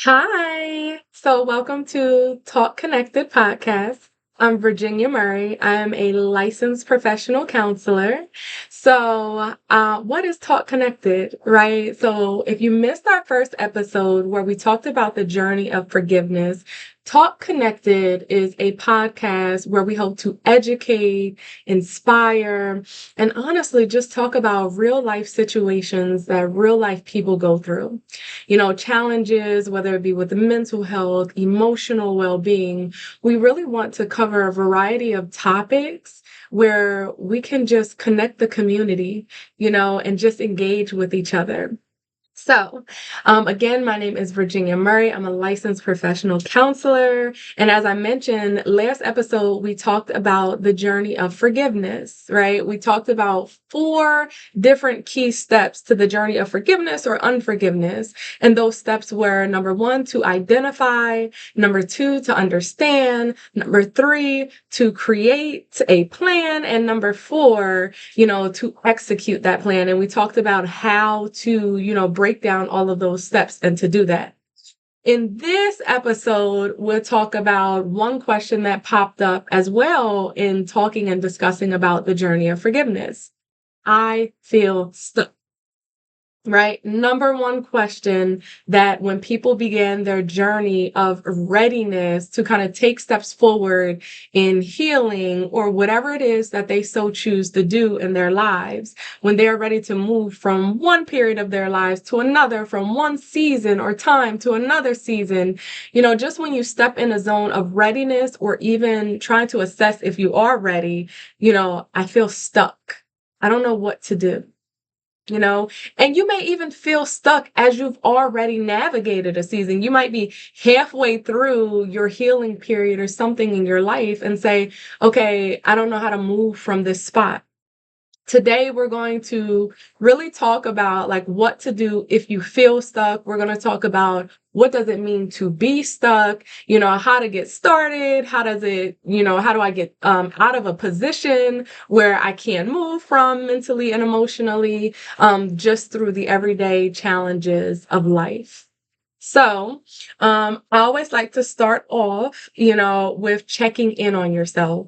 Hi. So, welcome to Talk Connected podcast. I'm Virginia Murray. I am a licensed professional counselor. What is Talk Connected, right? So, if you missed our first episode where we talked about the journey of forgiveness, Talk Connected is a podcast where we hope to educate, inspire, and honestly just talk about real life situations that real life people go through. Challenges, whether it be with the mental health, emotional well being. We really want to cover a variety of topics where we can just connect the community, and just engage with each other. Again, my name is Virginia Murray. I'm a licensed professional counselor. And as I mentioned, last episode, we talked about the journey of forgiveness, right? We talked about four different key steps to the journey of forgiveness or unforgiveness. And those steps were number one, to identify, number two, to understand, number three, to create a plan, and number four, to execute that plan. And we talked about how to, break down all of those steps and to do that. In this episode, we'll talk about one question that popped up as well in talking and discussing about the journey of forgiveness. I feel stuck. Right? Number one question that when people begin their journey of readiness to kind of take steps forward in healing or whatever it is that they so choose to do in their lives, when they are ready to move from one period of their lives to another, from one season or time to another season, just when you step in a zone of readiness or even trying to assess if you are ready, I feel stuck. I don't know what to do you know and you may even feel stuck as you've already navigated a season. You might be halfway through your healing period or something in your life and say, okay, I don't know how to move from this spot. Today, we're going to really talk about like what to do if you feel stuck. We're going to talk about what does it mean to be stuck, how to get started, how do I get out of a position where I can't move from mentally and emotionally, just through the everyday challenges of life. I always like to start off, with checking in on yourself.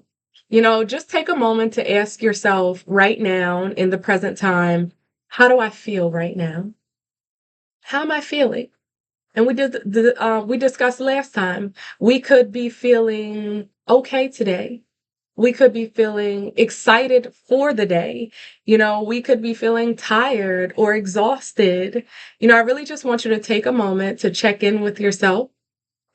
Just take a moment to ask yourself right now in the present time, how do I feel right now? How am I feeling? And we discussed last time, we could be feeling okay today. We could be feeling excited for the day. We could be feeling tired or exhausted. I really just want you to take a moment to check in with yourself,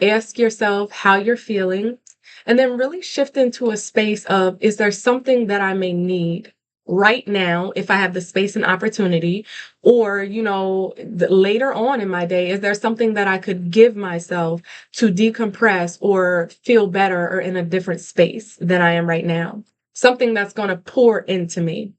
ask yourself how you're feeling, and then really shift into a space of, is there something that I may need right now if I have the space and opportunity? Or, later on in my day, is there something that I could give myself to decompress or feel better or in a different space than I am right now? Something that's going to pour into me.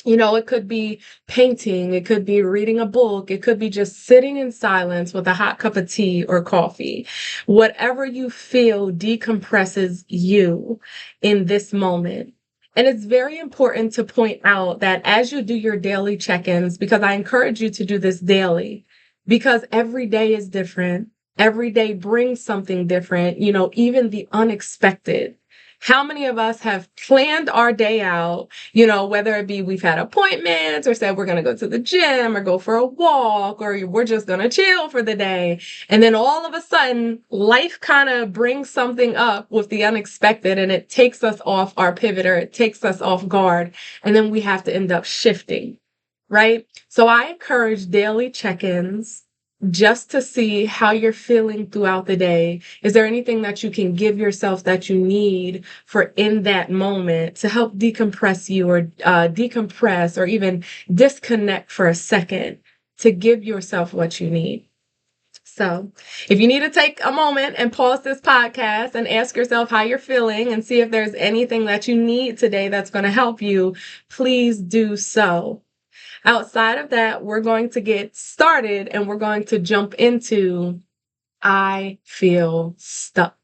It could be painting, it could be reading a book, it could be just sitting in silence with a hot cup of tea or coffee. Whatever you feel decompresses you in this moment. And it's very important to point out that as you do your daily check ins, because I encourage you to do this daily, because every day is different. Every day brings something different, even the unexpected. How many of us have planned our day out, whether it be we've had appointments or said we're going to go to the gym or go for a walk or we're just going to chill for the day. And then all of a sudden, life kind of brings something up with the unexpected and it takes us off our pivot or it takes us off guard. And then we have to end up shifting, right? So I encourage daily check-ins just to see how you're feeling throughout the day. Is there anything that you can give yourself that you need for in that moment to help decompress you or decompress or even disconnect for a second to give yourself what you need? So, if you need to take a moment and pause this podcast and ask yourself how you're feeling and see if there's anything that you need today that's going to help you, please do so. Outside of that, we're going to get started and we're going to jump into I feel stuck.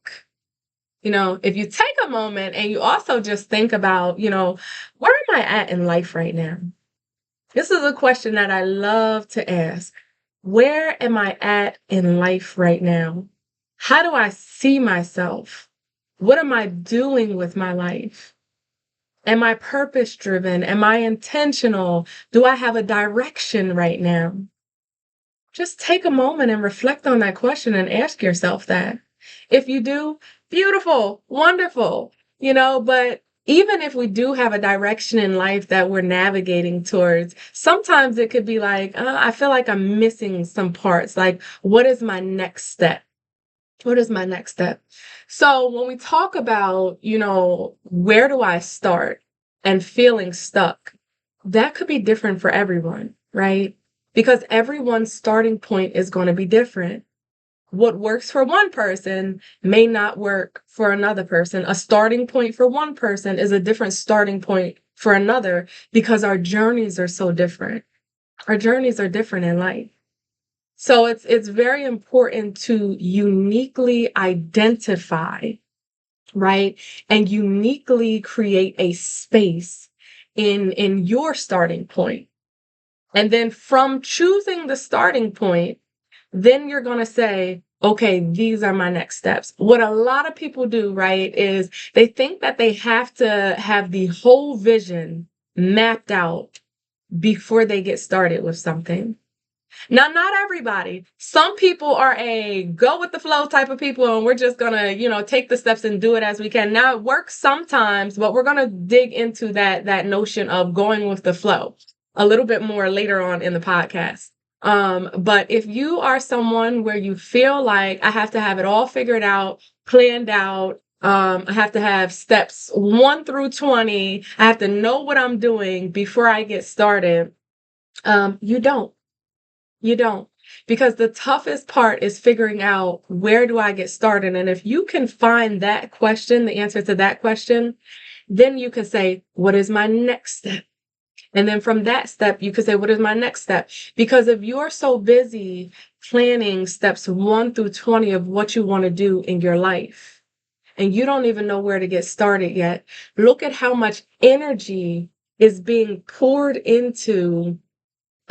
If you take a moment and you also just think about, where am I at in life right now? This is a question that I love to ask. Where am I at in life right now? How do I see myself? What am I doing with my life? Am I purpose driven? Am I intentional? Do I have a direction right now? Just take a moment and reflect on that question and ask yourself that. If you do, beautiful, wonderful, but even if we do have a direction in life that we're navigating towards, sometimes it could be like, I feel like I'm missing some parts. Like, what is my next step? What is my next step? So when we talk about, where do I start and feeling stuck, that could be different for everyone, right? Because everyone's starting point is going to be different. What works for one person may not work for another person. A starting point for one person is a different starting point for another because our journeys are so different. Our journeys are different in life. So it's very important to uniquely identify, right? And uniquely create a space in your starting point. And then from choosing the starting point, then you're going to say, okay, these are my next steps. What a lot of people do, right, is they think that they have to have the whole vision mapped out before they get started with something. Now, not everybody. Some people are a go with the flow type of people, and we're just gonna, take the steps and do it as we can. Now, it works sometimes, but we're gonna dig into that notion of going with the flow a little bit more later on in the podcast. But if you are someone where you feel like I have to have it all figured out, planned out, I have to have steps 1 through 20, I have to know what I'm doing before I get started. You don't. You don't. Because the toughest part is figuring out where do I get started? And if you can find that question, the answer to that question, then you can say, what is my next step? And then from that step, you can say, what is my next step? Because if you're so busy planning steps 1 through 20 of what you want to do in your life, and you don't even know where to get started yet, look at how much energy is being poured into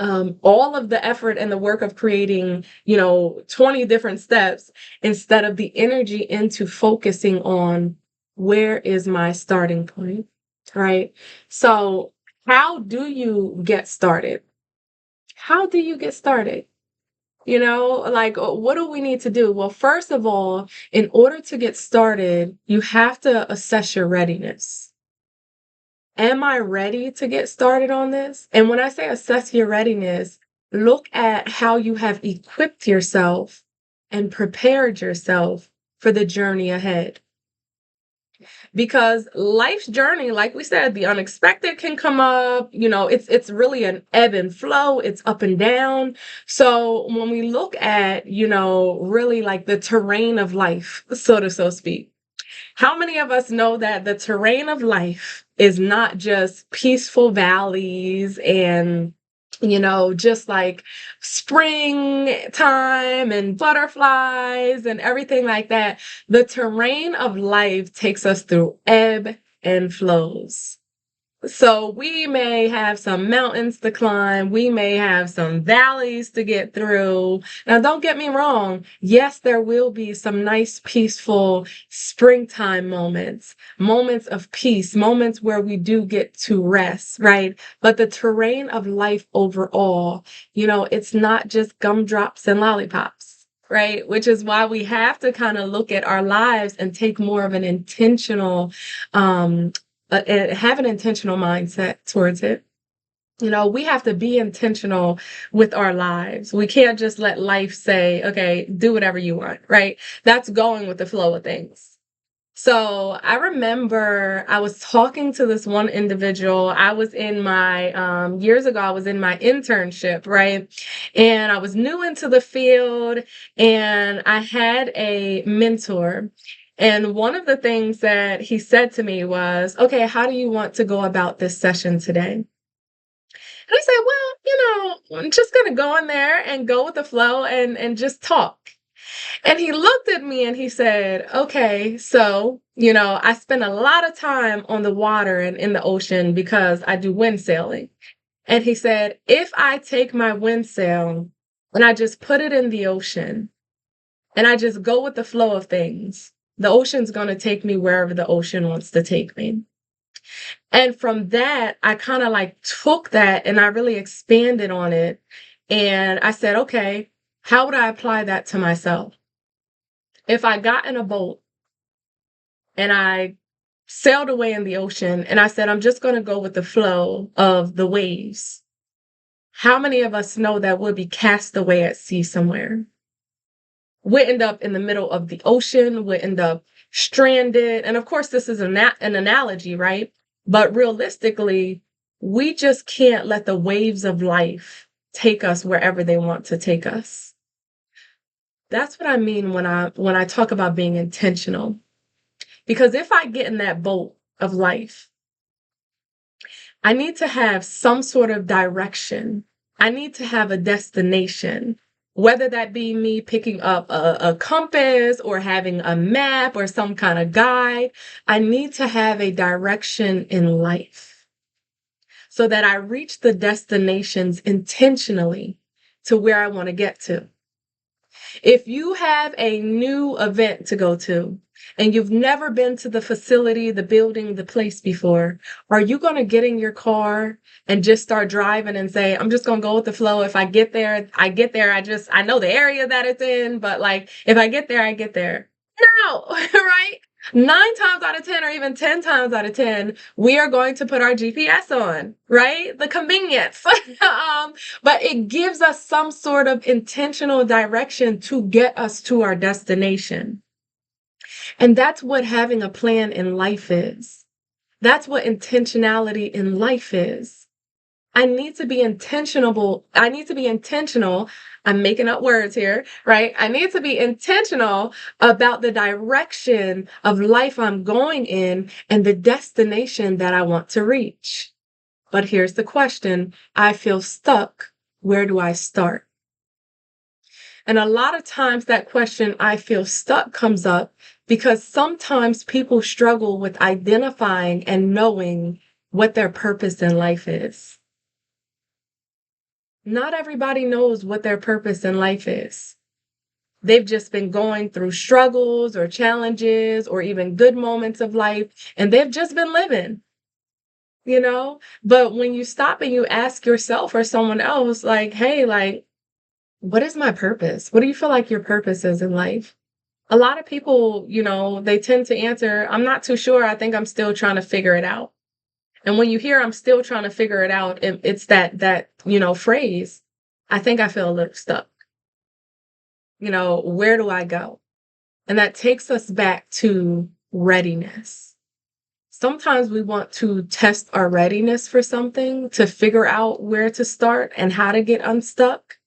all of the effort and the work of creating, 20 different steps instead of the energy into focusing on where is my starting point, right? So how do you get started? How do you get started? Like, what do we need to do? Well, first of all, in order to get started, you have to assess your readiness. Am I ready to get started on this? And when I say assess your readiness, look at how you have equipped yourself and prepared yourself for the journey ahead. Because life's journey, like we said, the unexpected can come up. It's really an ebb and flow. It's up and down. So when we look at, really like the terrain of life, so to speak, how many of us know that the terrain of life is not just peaceful valleys and, just like springtime and butterflies and everything like that? The terrain of life takes us through ebb and flows. So we may have some mountains to climb. We may have some valleys to get through. Now, don't get me wrong. Yes, there will be some nice, peaceful springtime moments of peace, moments where we do get to rest, right? But the terrain of life overall, it's not just gumdrops and lollipops. Right. Which is why we have to kind of look at our lives and take more of an intentional, have an intentional mindset towards it. We have to be intentional with our lives. We can't just let life say, okay, do whatever you want, right? That's going with the flow of things. So I remember I was talking to this one individual. I was in my, years ago, I was in my internship, right? And I was new into the field and I had a mentor. And one of the things that he said to me was, okay, how do you want to go about this session today? And I said, well, I'm just going to go in there and go with the flow and just talk. And he looked at me and he said, okay, so, I spend a lot of time on the water and in the ocean because I do wind sailing. And he said, if I take my wind sail and I just put it in the ocean and I just go with the flow of things, the ocean's going to take me wherever the ocean wants to take me. And from that, I kind of like took that and I really expanded on it. And I said, okay, how would I apply that to myself? If I got in a boat and I sailed away in the ocean and I said, I'm just going to go with the flow of the waves, how many of us know that we'll be cast away at sea somewhere? We'll end up in the middle of the ocean, we'll end up stranded. And of course, this is an analogy, right? But realistically, we just can't let the waves of life take us wherever they want to take us. That's what I mean when I talk about being intentional. Because if I get in that boat of life, I need to have some sort of direction. I need to have a destination, whether that be me picking up a compass or having a map or some kind of guide. I need to have a direction in life so that I reach the destinations intentionally to where I want to get to. If you have a new event to go to and you've never been to the facility, the building, the place before, are you going to get in your car and just start driving and say, I'm just going to go with the flow. If I get there, I get there. I know the area that it's in, but like, if I get there, I get there. No, right? 9 times out of 10, or even 10 times out of 10, we are going to put our GPS on, right? The convenience. But it gives us some sort of intentional direction to get us to our destination. And that's what having a plan in life is. That's what intentionality in life is. I need to be intentional. I need to be intentional. I'm making up words here, right? I need to be intentional about the direction of life I'm going in and the destination that I want to reach. But here's the question. I feel stuck. Where do I start? And a lot of times that question, I feel stuck, comes up because sometimes people struggle with identifying and knowing what their purpose in life is. Not everybody knows what their purpose in life is. They've just been going through struggles or challenges or even good moments of life, and they've just been living, you know? But when you stop and you ask yourself or someone else, like, hey, like, what is my purpose? What do you feel like your purpose is in life? A lot of people, they tend to answer, I'm not too sure. I think I'm still trying to figure it out. And when you hear I'm still trying to figure it out, it's that phrase, I think I feel a little stuck. Where do I go? And that takes us back to readiness. Sometimes we want to test our readiness for something to figure out where to start and how to get unstuck.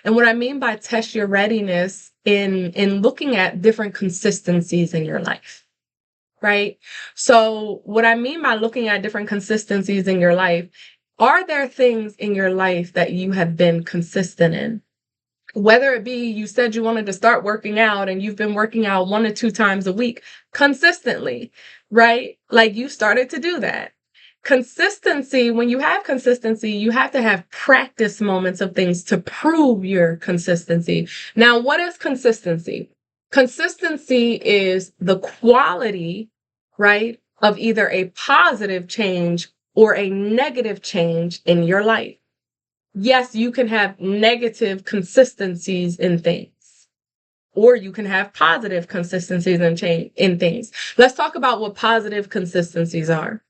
And what I mean by test your readiness in looking at different consistencies in your life. Right? So what I mean by looking at different consistencies in your life, are there things in your life that you have been consistent in? Whether it be you said you wanted to start working out and you've been working out 1 or 2 times a week consistently, right? Like you started to do that. Consistency, when you have consistency, you have to have practice moments of things to prove your consistency. Now, what is consistency? Consistency is the quality, right, of either a positive change or a negative change in your life. Yes, you can have negative consistencies in things, or you can have positive consistencies in things. Let's talk about what positive consistencies are,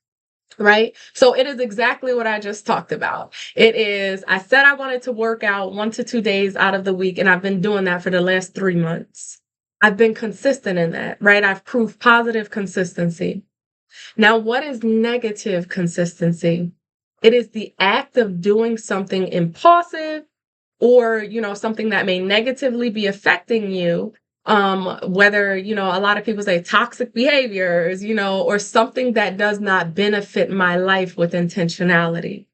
right? So it is exactly what I just talked about. It is, I said I wanted to work out 1 to 2 days out of the week, and I've been doing that for the last 3 months. I've been consistent in that, right? I've proved positive consistency. Now, what is negative consistency? It is the act of doing something impulsive or, something that may negatively be affecting you. Whether, a lot of people say toxic behaviors, or something that does not benefit my life with intentionality.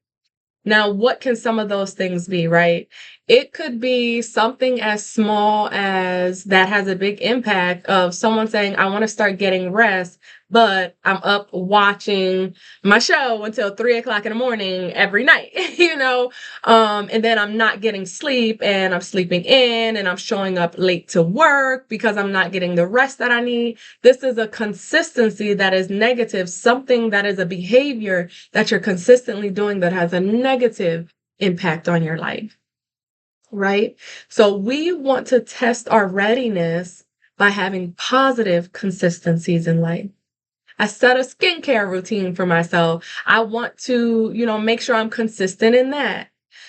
Now, what can some of those things be, right? It could be something as small as that has a big impact of someone saying, I want to start getting rest, but I'm up watching my show until 3 o'clock in the morning every night, and then I'm not getting sleep and I'm sleeping in and I'm showing up late to work because I'm not getting the rest that I need. This is a consistency that is negative, something that is a behavior that you're consistently doing that has a negative impact on your life. Right? So we want to test our readiness by having positive consistencies in life. I set a skincare routine for myself. I want to, make sure I'm consistent in that.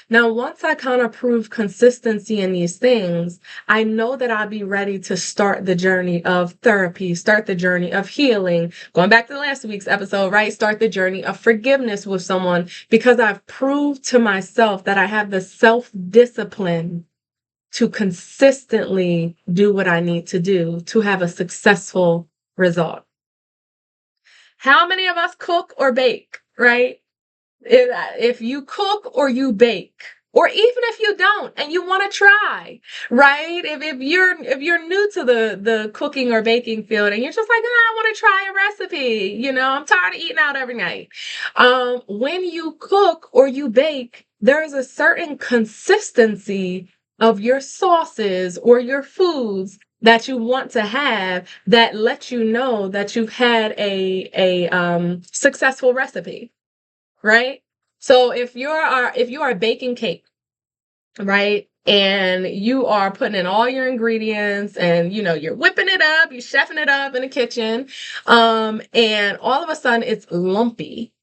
Now, once I kind of prove consistency in these things, I know that I'll be ready to start the journey of therapy, start the journey of healing. Going back to last week's episode, right? Start the journey of forgiveness with someone because I've proved to myself that I have the self-discipline to consistently do what I need to do to have a successful result. How many of us cook or bake, right? If you cook or you bake, or even if you don't and you want to try, right? If you're new to the cooking or baking field and you're just like, I want to try a recipe, I'm tired of eating out every night. When you cook or you bake, there is a certain consistency of your sauces or your foods that you want to have that lets you know that you've had a successful recipe, right? So if you are baking cake, right, and you are putting in all your ingredients and you're whipping it up, you're chefing it up in the kitchen, and all of a sudden it's lumpy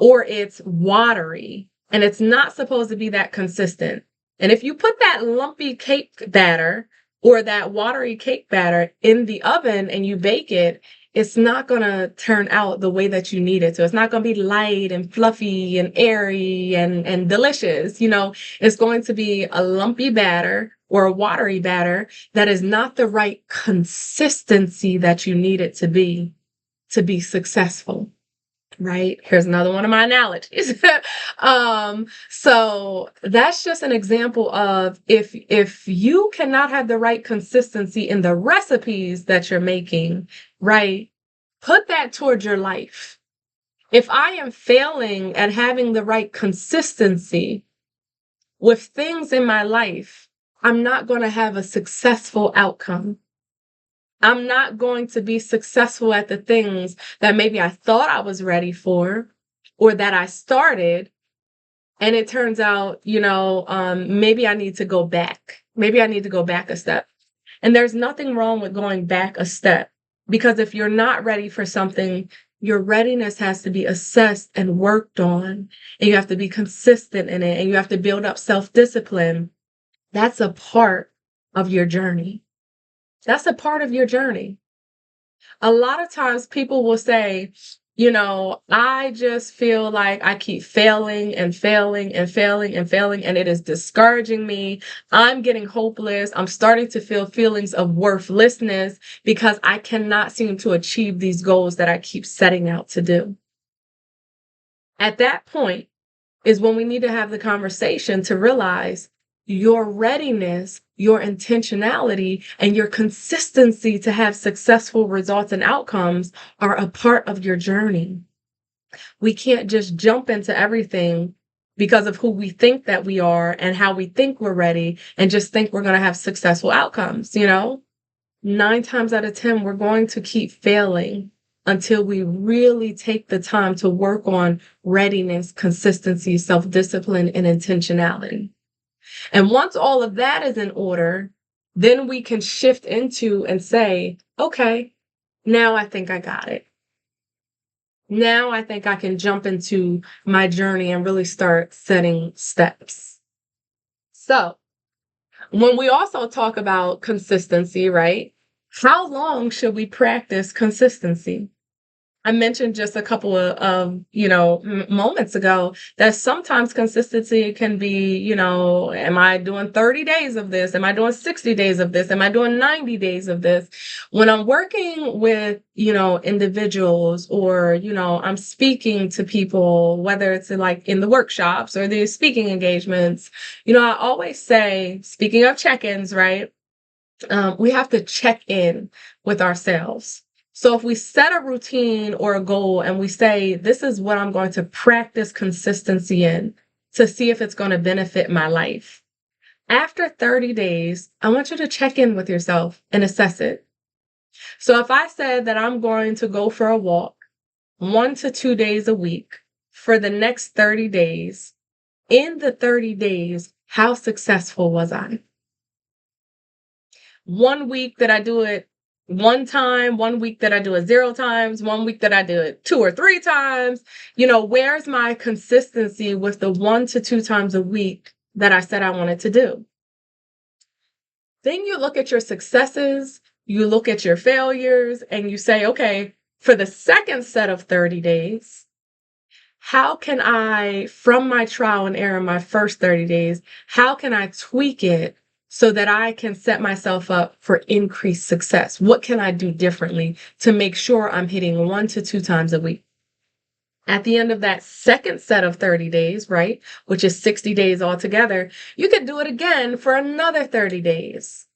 or it's watery and it's not supposed to be that consistent. And if you put that lumpy cake batter or that watery cake batter in the oven and you bake it, it's not going to turn out the way that you need it to. It's not going to be light and fluffy and airy and delicious. It's going to be a lumpy batter or a watery batter that is not the right consistency that you need it to be successful. Right? Here's another one of my analogies. So that's just an example of if you cannot have the right consistency in the recipes that you're making, right? Put that towards your life. If I am failing at having the right consistency with things in my life, I'm not going to have a successful outcome. I'm not going to be successful at the things that maybe I thought I was ready for or that I started. And it turns out, maybe I need to go back. Maybe I need to go back a step. And there's nothing wrong with going back a step because if you're not ready for something, your readiness has to be assessed and worked on. And you have to be consistent in it and you have to build up self-discipline. That's a part of your journey. That's a part of your journey. A lot of times people will say, I just feel like I keep failing and failing and failing and failing, and it is discouraging me. I'm getting hopeless. I'm starting to feel feelings of worthlessness because I cannot seem to achieve these goals that I keep setting out to do. At that point is when we need to have the conversation to realize your readiness, your intentionality, and your consistency to have successful results and outcomes are a part of your journey. We can't just jump into everything because of who we think that we are and how we think we're ready and just think we're going to have successful outcomes. 9 times out of 10, we're going to keep failing until we really take the time to work on readiness, consistency, self-discipline, and intentionality. And once all of that is in order, then we can shift into and say, okay, now I think I got it. Now I think I can jump into my journey and really start setting steps. So when we also talk about consistency, right? How long should we practice consistency? I mentioned just a couple of moments ago that sometimes consistency can be, am I doing 30 days of this? Am I doing 60 days of this? Am I doing 90 days of this? When I'm working with, individuals or, I'm speaking to people, whether it's like in the workshops or the speaking engagements, I always say, speaking of check-ins, right? We have to check in with ourselves. So if we set a routine or a goal and we say, this is what I'm going to practice consistency in to see if it's going to benefit my life. After 30 days, I want you to check in with yourself and assess it. So if I said that I'm going to go for a walk 1 to 2 days a week for the next 30 days, in the 30 days, how successful was I? 1 week that I do it 1 time, 1 week that I do it 0 times, 1 week that I do it 2 or 3 times. Where's my consistency with the 1 to 2 times a week that I said I wanted to do? Then you look at your successes, you look at your failures, and you say, okay, for the second set of 30 days, how can I, from my trial and error, my first 30 days, how can I tweak it so that I can set myself up for increased success? What can I do differently to make sure I'm hitting 1 to 2 times a week? At the end of that second set of 30 days, right, which is 60 days altogether, you could do it again for another 30 days.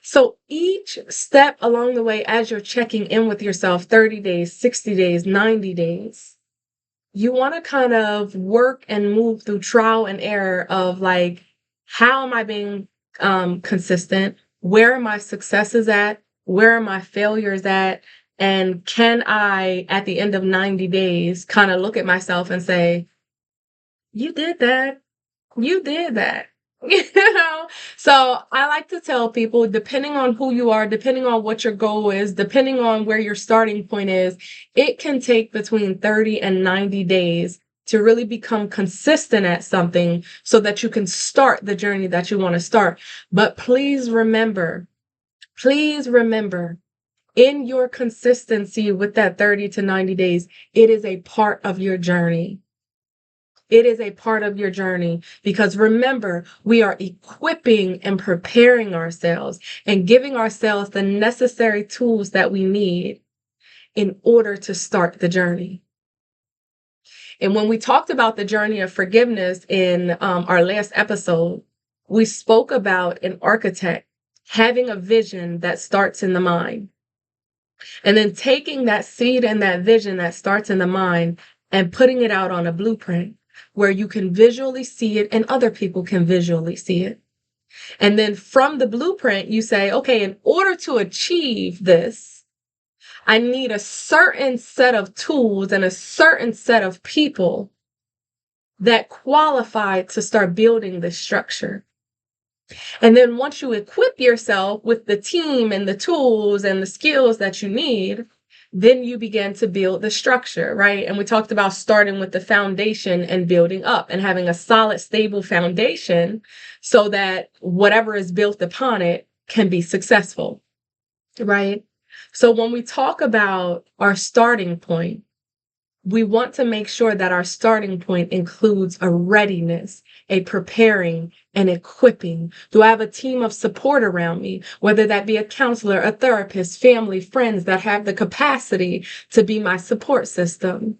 So each step along the way, as you're checking in with yourself, 30 days, 60 days, 90 days, you want to kind of work and move through trial and error of like, how am I being consistent? Where are my successes at? Where are my failures at? And can I, at the end of 90 days, kind of look at myself and say, you did that. You did that. So I like to tell people, depending on who you are, depending on what your goal is, depending on where your starting point is, it can take between 30 and 90 days to really become consistent at something so that you can start the journey that you want to start. But please remember, in your consistency with that 30 to 90 days, it is a part of your journey. It is a part of your journey because remember, we are equipping and preparing ourselves and giving ourselves the necessary tools that we need in order to start the journey. And when we talked about the journey of forgiveness in our last episode, we spoke about an architect having a vision that starts in the mind. And then taking that seed and that vision that starts in the mind and putting it out on a blueprint where you can visually see it and other people can visually see it. And then from the blueprint, you say, okay, in order to achieve this, I need a certain set of tools and a certain set of people that qualify to start building this structure. And then once you equip yourself with the team and the tools and the skills that you need, then you begin to build the structure, right? And we talked about starting with the foundation and building up and having a solid, stable foundation so that whatever is built upon it can be successful, right? So when we talk about our starting point, we want to make sure that our starting point includes a readiness, a preparing, and equipping. Do I have a team of support around me, whether that be a counselor, a therapist, family, friends that have the capacity to be my support system?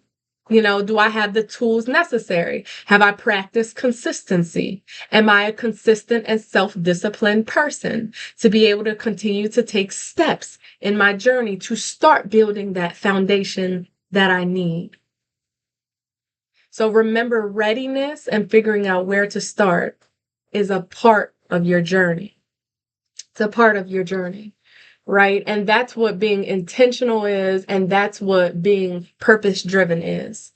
Do I have the tools necessary? Have I practiced consistency? Am I a consistent and self-disciplined person to be able to continue to take steps in my journey to start building that foundation that I need? So remember, readiness and figuring out where to start is a part of your journey. It's a part of your journey, right? And that's what being intentional is, and that's what being purpose-driven is.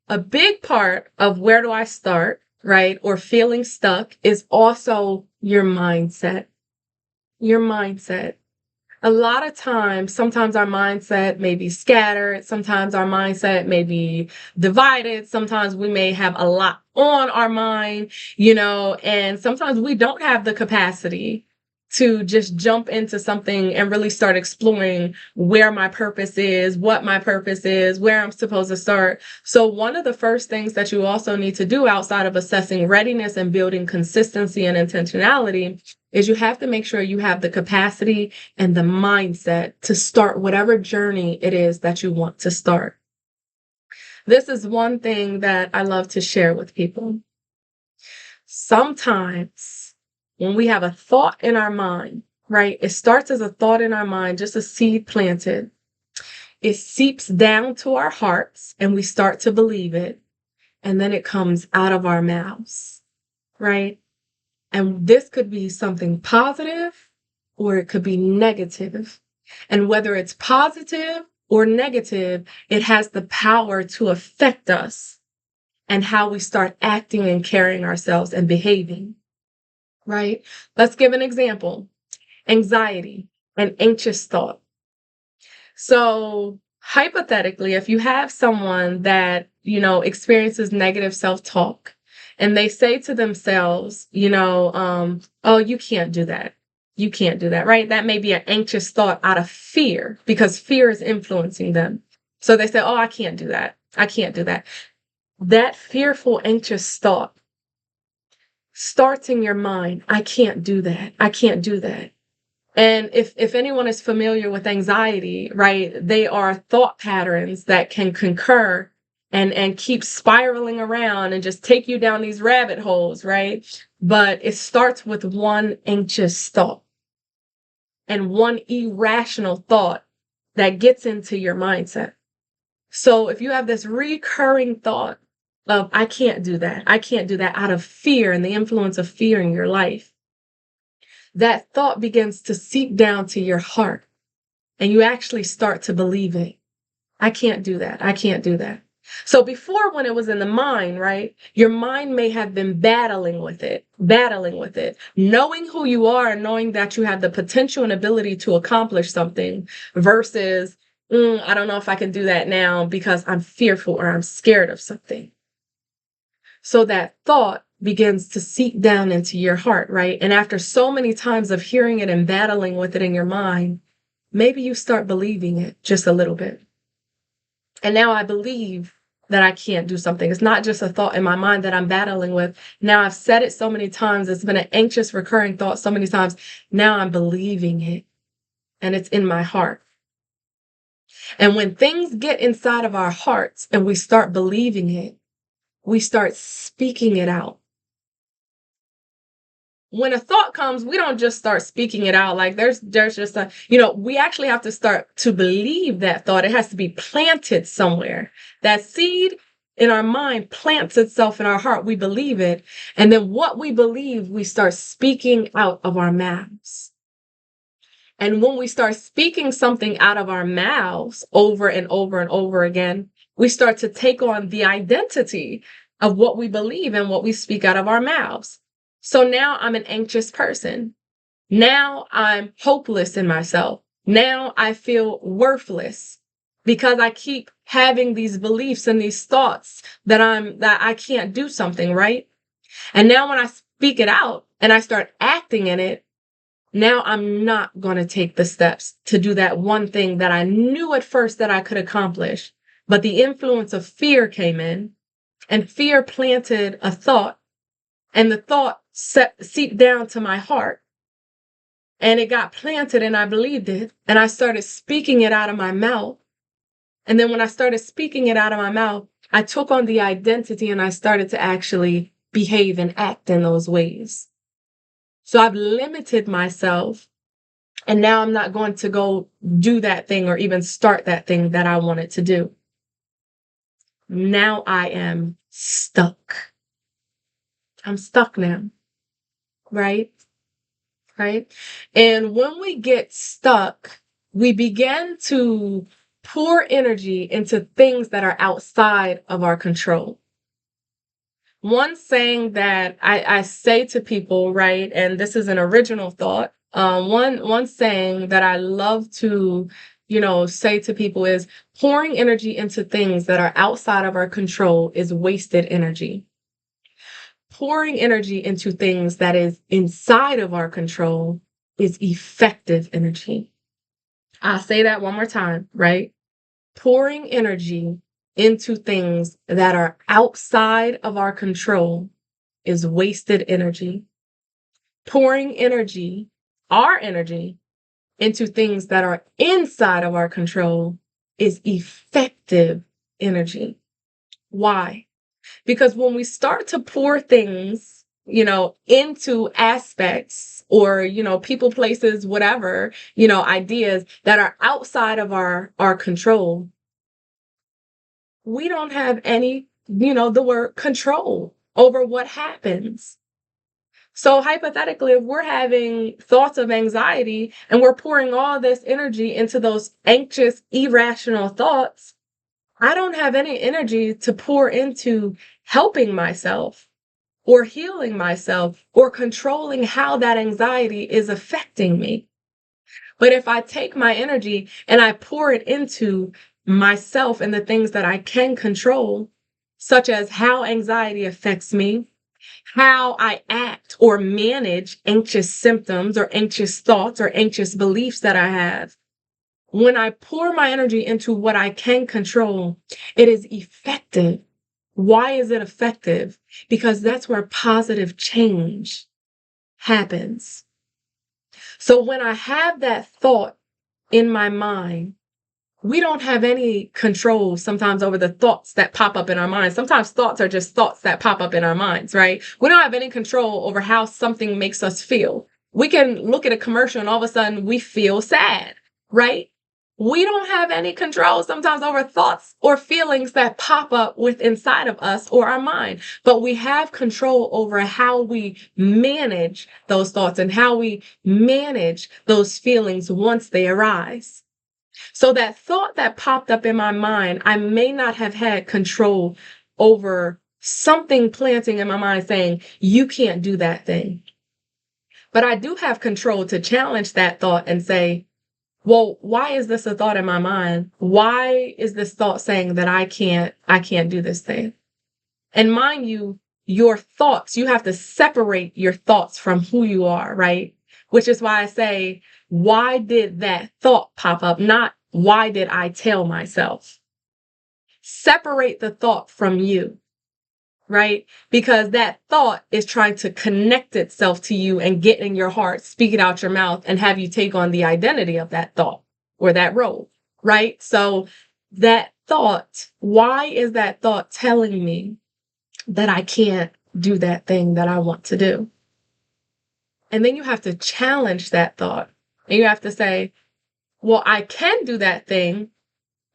A big part of where do I start, right, or feeling stuck is also your mindset. Your mindset. A lot of times, sometimes our mindset may be scattered. Sometimes our mindset may be divided. Sometimes we may have a lot on our mind, and sometimes we don't have the capacity to just jump into something and really start exploring where my purpose is, what my purpose is, where I'm supposed to start. So one of the first things that you also need to do outside of assessing readiness and building consistency and intentionality is you have to make sure you have the capacity and the mindset to start whatever journey it is that you want to start. This is one thing that I love to share with people. Sometimes when we have a thought in our mind, right? It starts as a thought in our mind, just a seed planted. It seeps down to our hearts and we start to believe it. And then it comes out of our mouths, right? And this could be something positive or it could be negative. And whether it's positive or negative, it has the power to affect us and how we start acting and carrying ourselves and behaving, right? Let's give an example. Anxiety and anxious thought. So hypothetically, if you have someone that, experiences negative self-talk and they say to themselves, oh, you can't do that. You can't do that, right? That may be an anxious thought out of fear because fear is influencing them. So they say, oh, I can't do that. I can't do that. That fearful, anxious thought starts in your mind. I can't do that. I can't do that. And if anyone is familiar with anxiety, right, they are thought patterns that can concur and keep spiraling around and just take you down these rabbit holes, right? But it starts with one anxious thought and one irrational thought that gets into your mindset. So if you have this recurring thought of, I can't do that out of fear and the influence of fear in your life, that thought begins to seep down to your heart and you actually start to believe it. I can't do that. I can't do that. So before, when it was in the mind, right, your mind may have been battling with it, knowing who you are and knowing that you have the potential and ability to accomplish something versus, I don't know if I can do that now because I'm fearful or I'm scared of something. So that thought begins to seep down into your heart, right? And after so many times of hearing it and battling with it in your mind, maybe you start believing it just a little bit. And now I believe that I can't do something. It's not just a thought in my mind that I'm battling with. Now I've said it so many times. It's been an anxious, recurring thought so many times. Now I'm believing it and it's in my heart. And when things get inside of our hearts and we start believing it, we start speaking it out. When a thought comes, we don't just start speaking it out. Like there's just we actually have to start to believe that thought. It has to be planted somewhere. That seed in our mind plants itself in our heart. We believe it. And then what we believe, we start speaking out of our mouths. And when we start speaking something out of our mouths over and over and over again, we start to take on the identity of what we believe and what we speak out of our mouths. So now I'm an anxious person. Now I'm hopeless in myself. Now I feel worthless because I keep having these beliefs and these thoughts that I can't do something, right? And now when I speak it out and I start acting in it, now I'm not going to take the steps to do that one thing that I knew at first that I could accomplish. But the influence of fear came in and fear planted a thought. And the thought seeped down to my heart and it got planted and I believed it and I started speaking it out of my mouth. And then when I started speaking it out of my mouth, I took on the identity and I started to actually behave and act in those ways. So I've limited myself and now I'm not going to go do that thing or even start that thing that I wanted to do. Now I am stuck. I'm stuck now. Right? And when we get stuck, we begin to pour energy into things that are outside of our control. One saying that I say to people, right, and this is an original thought. One saying that I love to, say to people is pouring energy into things that are outside of our control is wasted energy. Pouring energy into things that is inside of our control is effective energy. I'll say that one more time, right? Pouring energy into things that are outside of our control is wasted energy. Pouring energy, our energy, into things that are inside of our control is effective energy. Why? Because when we start to pour things, into aspects or, people, places, whatever, ideas that are outside of our control, we don't have any, the word control over what happens. So hypothetically, if we're having thoughts of anxiety and we're pouring all this energy into those anxious, irrational thoughts, I don't have any energy to pour into helping myself or healing myself or controlling how that anxiety is affecting me. But if I take my energy and I pour it into myself and the things that I can control, such as how anxiety affects me, how I act or manage anxious symptoms or anxious thoughts or anxious beliefs that I have, when I pour my energy into what I can control, it is effective. Why is it effective? Because that's where positive change happens. So when I have that thought in my mind, we don't have any control sometimes over the thoughts that pop up in our minds. Sometimes thoughts are just thoughts that pop up in our minds, right? We don't have any control over how something makes us feel. We can look at a commercial and all of a sudden we feel sad, right? We don't have any control sometimes over thoughts or feelings that pop up with inside of us or our mind, but we have control over how we manage those thoughts and how we manage those feelings once they arise. So that thought that popped up in my mind, I may not have had control over something planting in my mind saying, you can't do that thing. But I do have control to challenge that thought and say, well, why is this a thought in my mind? Why is this thought saying that I can't do this thing? And mind you, your thoughts, you have to separate your thoughts from who you are, right? Which is why I say, why did that thought pop up? Not why did I tell myself? Separate the thought from you, right? Because that thought is trying to connect itself to you and get in your heart, speak it out your mouth, and have you take on the identity of that thought or that role, right? So that thought, why is that thought telling me that I can't do that thing that I want to do? And then you have to challenge that thought. And you have to say, well, I can do that thing,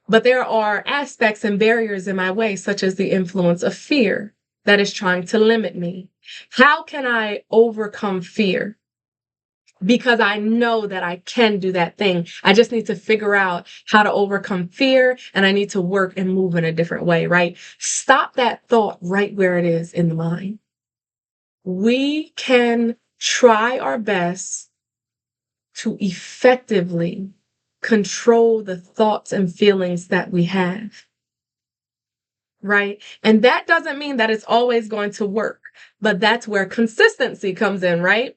but there are aspects and barriers in my way, such as the influence of fear that is trying to limit me. How can I overcome fear? Because I know that I can do that thing. I just need to figure out how to overcome fear, and I need to work and move in a different way, right? Stop that thought right where it is in the mind. We can try our best to effectively control the thoughts and feelings that we have, right? And that doesn't mean that it's always going to work, but that's where consistency comes in, right?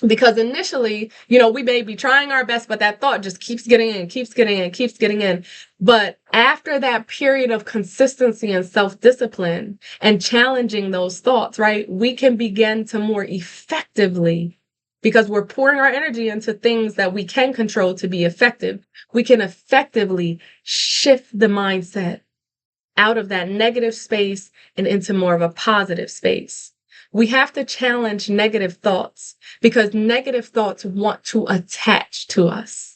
Because initially, we may be trying our best, but that thought just keeps getting in, keeps getting in, keeps getting in. But after that period of consistency and self-discipline and challenging those thoughts, right, we can begin to more effectively, because we're pouring our energy into things that we can control to be effective, we can effectively shift the mindset out of that negative space and into more of a positive space. We have to challenge negative thoughts because negative thoughts want to attach to us.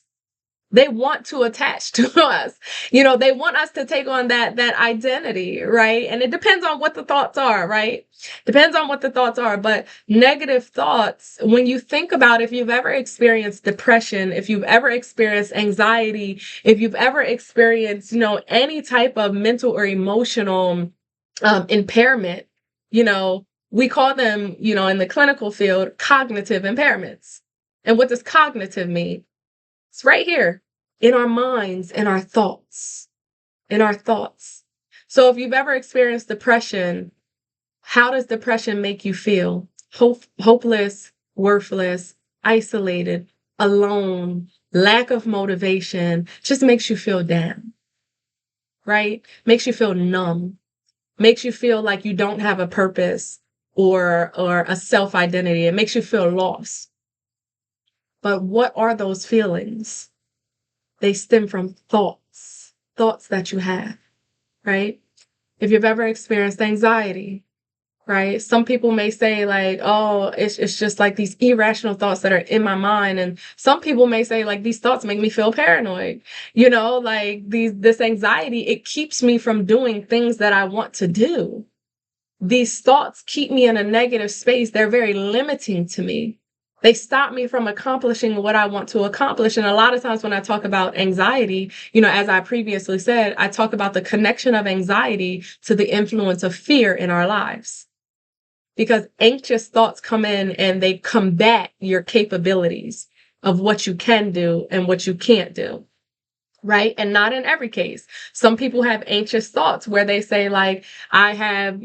They want to attach to us. They want us to take on that identity, right? And it depends on what the thoughts are, right? Depends on what the thoughts are. But negative thoughts, when you think about if you've ever experienced depression, if you've ever experienced anxiety, if you've ever experienced, any type of mental or emotional impairment, we call them, in the clinical field, cognitive impairments. And what does cognitive mean? It's right here in our minds, in our thoughts, in our thoughts. So if you've ever experienced depression, how does depression make you feel? Hopeless, worthless, isolated, alone, lack of motivation, just makes you feel down, right? Makes you feel numb, makes you feel like you don't have a purpose or a self-identity. It makes you feel lost. But what are those feelings? They stem from thoughts that you have, right? If you've ever experienced anxiety, right? Some people may say like, oh, it's just like these irrational thoughts that are in my mind. And some people may say like, these thoughts make me feel paranoid. Like this anxiety, it keeps me from doing things that I want to do. These thoughts keep me in a negative space. They're very limiting to me. They stop me from accomplishing what I want to accomplish. And a lot of times when I talk about anxiety, as I previously said, I talk about the connection of anxiety to the influence of fear in our lives. Because anxious thoughts come in and they combat your capabilities of what you can do and what you can't do. Right? And not in every case. Some people have anxious thoughts where they say like, I have,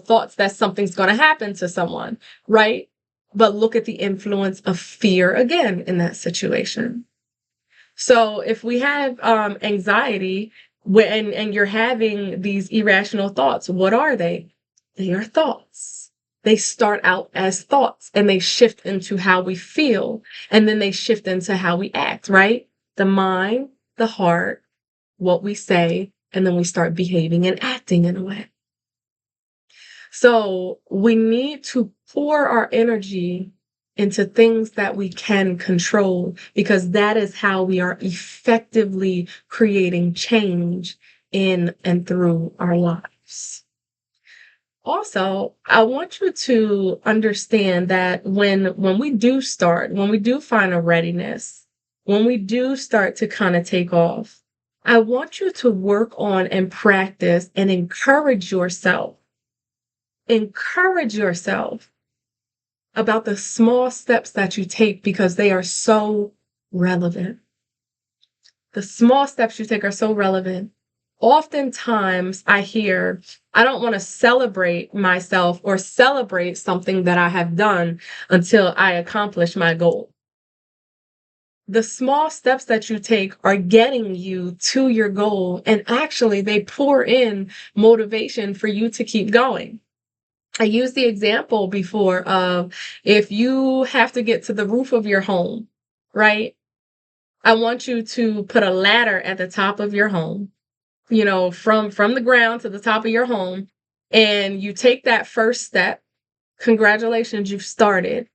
thoughts that something's going to happen to someone. Right? But look at the influence of fear again in that situation. So if we have anxiety and you're having these irrational thoughts, what are they? They are thoughts. They start out as thoughts and they shift into how we feel. And then they shift into how we act, right? The mind, the heart, what we say, and then we start behaving and acting in a way. So we need to pour our energy into things that we can control, because that is how we are effectively creating change in and through our lives. Also, I want you to understand that when we do find a readiness, when we do start to kind of take off, I want you to work on and practice and encourage yourself. Encourage yourself about the small steps that you take, because they are so relevant. The small steps you take are so relevant. Oftentimes I hear, I don't want to celebrate myself or celebrate something that I have done until I accomplish my goal. The small steps that you take are getting you to your goal, and actually they pour in motivation for you to keep going. I used the example before of if you have to get to the roof of your home, right? I want you to put a ladder at the top of your home, from the ground to the top of your home, and you take that first step. Congratulations, you've started.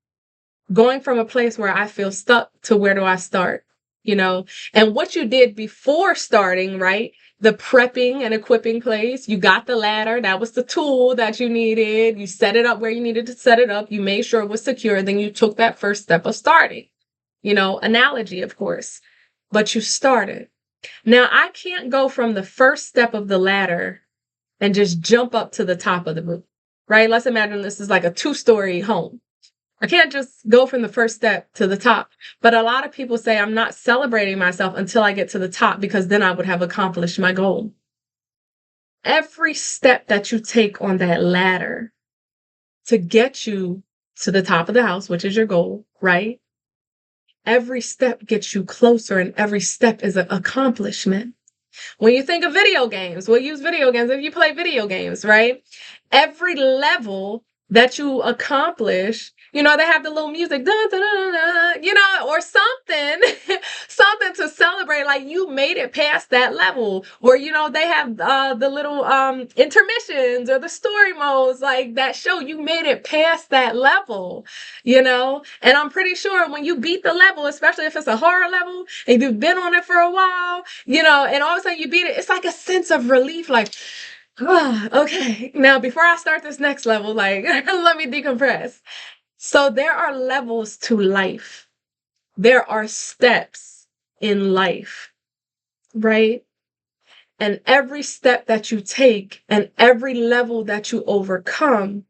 Going from a place where I feel stuck to where do I start, and what you did before starting, right? The prepping and equipping place, you got the ladder. That was the tool that you needed. You set it up where you needed to set it up. You made sure it was secure. Then you took that first step of starting, analogy, of course, but you started. Now I can't go from the first step of the ladder and just jump up to the top of the roof, right? Let's imagine this is like a 2-story home. I can't just go from the first step to the top. But a lot of people say I'm not celebrating myself until I get to the top, because then I would have accomplished my goal. Every step that you take on that ladder to get you to the top of the house, which is your goal, right? Every step gets you closer, and every step is an accomplishment. When you think of video games, we'll use video games. If you play video games, right? Every level that you accomplish, they have the little music, da, da, da, da, or something, something to celebrate, like you made it past that level. Or, they have the little intermissions or the story modes, like that show you made it past that level, and I'm pretty sure when you beat the level, especially if it's a horror level and you've been on it for a while, and all of a sudden you beat it, it's like a sense of relief, like, okay, now before I start this next level, like, let me decompress. So there are levels to life. There are steps in life, right? And every step that you take and every level that you overcome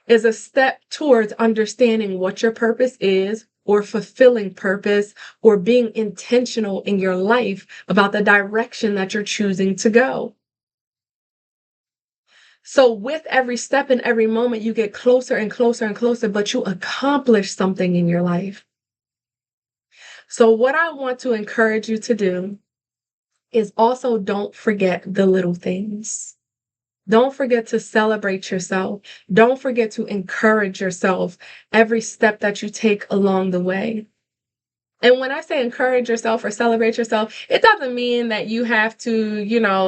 is a step towards understanding what your purpose is, or fulfilling purpose, or being intentional in your life about the direction that you're choosing to go. So with every step and every moment, you get closer and closer and closer, but you accomplish something in your life. So, what I want to encourage you to do is also don't forget the little things. Don't forget to celebrate yourself. Don't forget to encourage yourself every step that you take along the way. And when I say encourage yourself or celebrate yourself, it doesn't mean that you have to,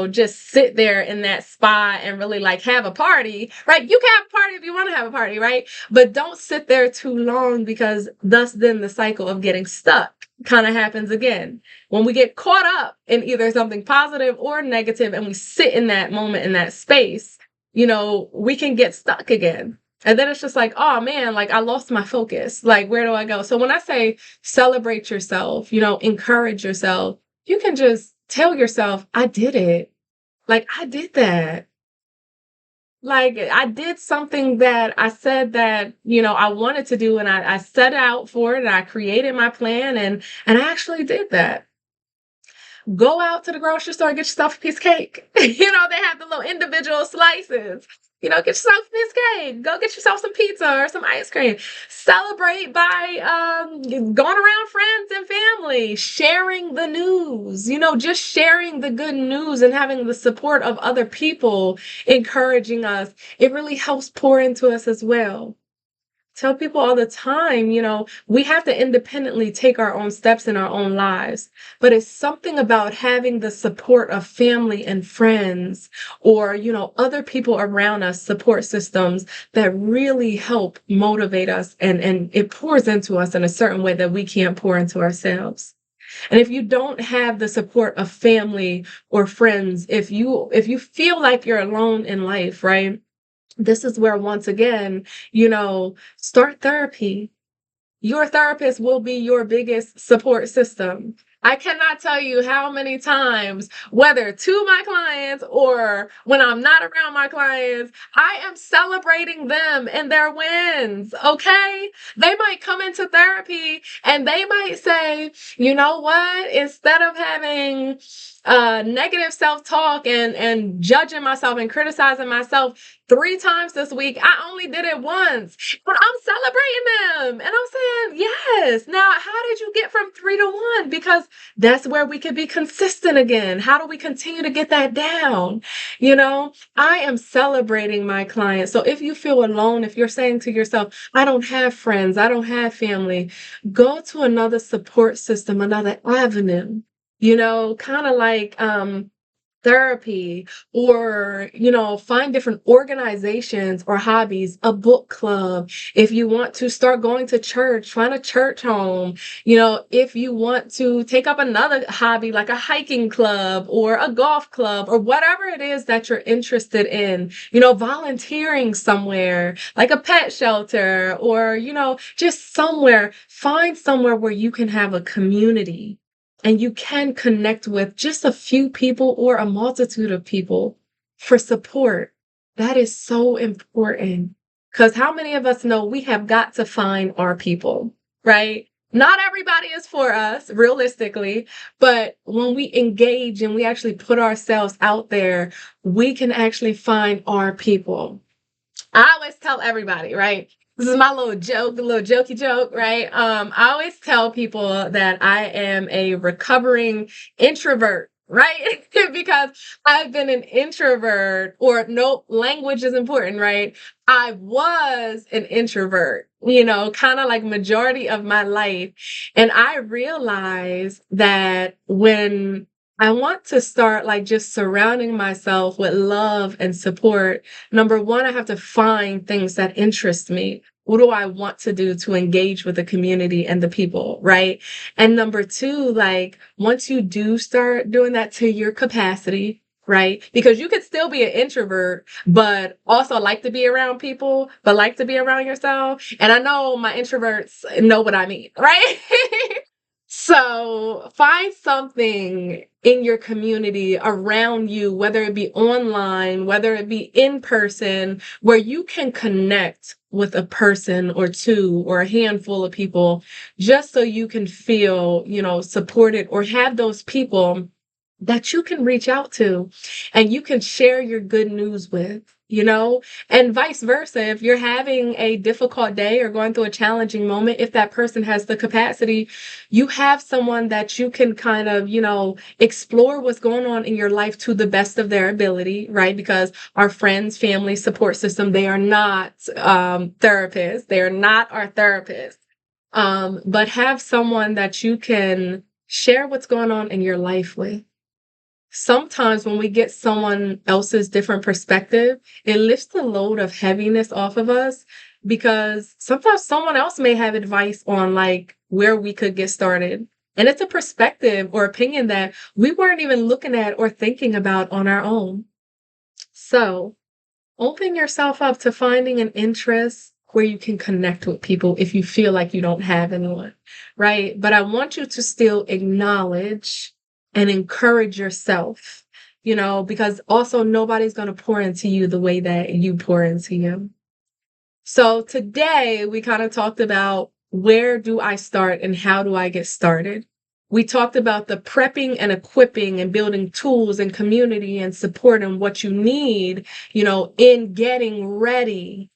just sit there in that spot and really like have a party, right? You can have a party if you want to have a party, right? But don't sit there too long, because thus then the cycle of getting stuck kind of happens again. When we get caught up in either something positive or negative and we sit in that moment, in that space, we can get stuck again. And then it's just like, oh man, like I lost my focus. Like, where do I go? So when I say celebrate yourself, encourage yourself, you can just tell yourself, I did it. Like, I did that. Like, I did something that I said that, I wanted to do, and I set out for it, and I created my plan, and I actually did that. Go out to the grocery store and get yourself a piece of cake. They have the little individual slices. Get yourself a piece of cake. Go get yourself some pizza or some ice cream. Celebrate by going around friends and family, sharing the news, just sharing the good news and having the support of other people encouraging us. It really helps pour into us as well. Tell people all the time, we have to independently take our own steps in our own lives. But it's something about having the support of family and friends, or, other people around us, support systems that really help motivate us, and it pours into us in a certain way that we can't pour into ourselves. And if you don't have the support of family or friends, if you feel like you're alone in life, right? This is where, once again, start therapy. Your therapist will be your biggest support system. I cannot tell you how many times, whether to my clients or when I'm not around my clients, I am celebrating them and their wins, okay? They might come into therapy and they might say, you know what? Instead of having negative self-talk and judging myself and criticizing myself 3 times this week, I only did it once, but I'm celebrating them. And I'm saying, yes. Now, how did you get from 3 to 1? Because that's where we can be consistent again. How do we continue to get that down? I am celebrating my clients. So if you feel alone, if you're saying to yourself, I don't have friends, I don't have family, go to another support system, another avenue. Kind of like therapy, or find different organizations or hobbies, a book club. If you want to start going to church, find a church home. If you want to take up another hobby like a hiking club or a golf club or whatever it is that you're interested in, volunteering somewhere like a pet shelter, or just find somewhere where you can have a community and you can connect with just a few people or a multitude of people for support. That is so important, because how many of us know we have got to find our people, right? Not everybody is for us, realistically, but when we engage and we actually put ourselves out there, we can actually find our people. I always tell everybody, right? This is my little joke, a little jokey joke, right? I always tell people that I am a recovering introvert, right? Because I've been an introvert, or no, language is important, right? I was an introvert, kind of like majority of my life. And I realized that when I want to start like just surrounding myself with love and support, number one, I have to find things that interest me. What do I want to do to engage with the community and the people, right? And number two, like once you do start doing that to your capacity, right? Because you could still be an introvert, but also like to be around people, but like to be around yourself. And I know my introverts know what I mean, right? So find something in your community around you, whether it be online, whether it be in person, where you can connect with a person or two or a handful of people, just so you can feel, supported, or have those people that you can reach out to and you can share your good news with. and vice versa. If you're having a difficult day or going through a challenging moment, if that person has the capacity, you have someone that you can kind of, explore what's going on in your life to the best of their ability, right? Because our friends, family, support system, they are not therapists. They are not our therapists. But have someone that you can share what's going on in your life with. Sometimes when we get someone else's different perspective, it lifts the load of heaviness off of us because sometimes someone else may have advice on like where we could get started. And it's a perspective or opinion that we weren't even looking at or thinking about on our own. So open yourself up to finding an interest where you can connect with people if you feel like you don't have anyone, right? But I want you to still acknowledge and encourage yourself, because also nobody's going to pour into you the way that you pour into you. So today we kind of talked about where do I start and how do I get started? We talked about the prepping and equipping and building tools and community and support and what you need, in getting ready,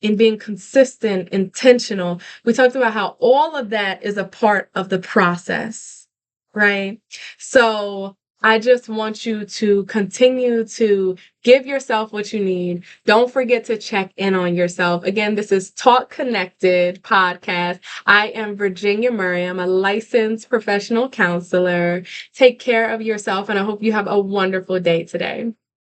in being consistent, intentional. We talked about how all of that is a part of the process, right? So I just want you to continue to give yourself what you need. Don't forget to check in on yourself. Again, this is Talk Connected podcast. I am Virginia Murray. I'm a licensed professional counselor. Take care of yourself, and I hope you have a wonderful day today.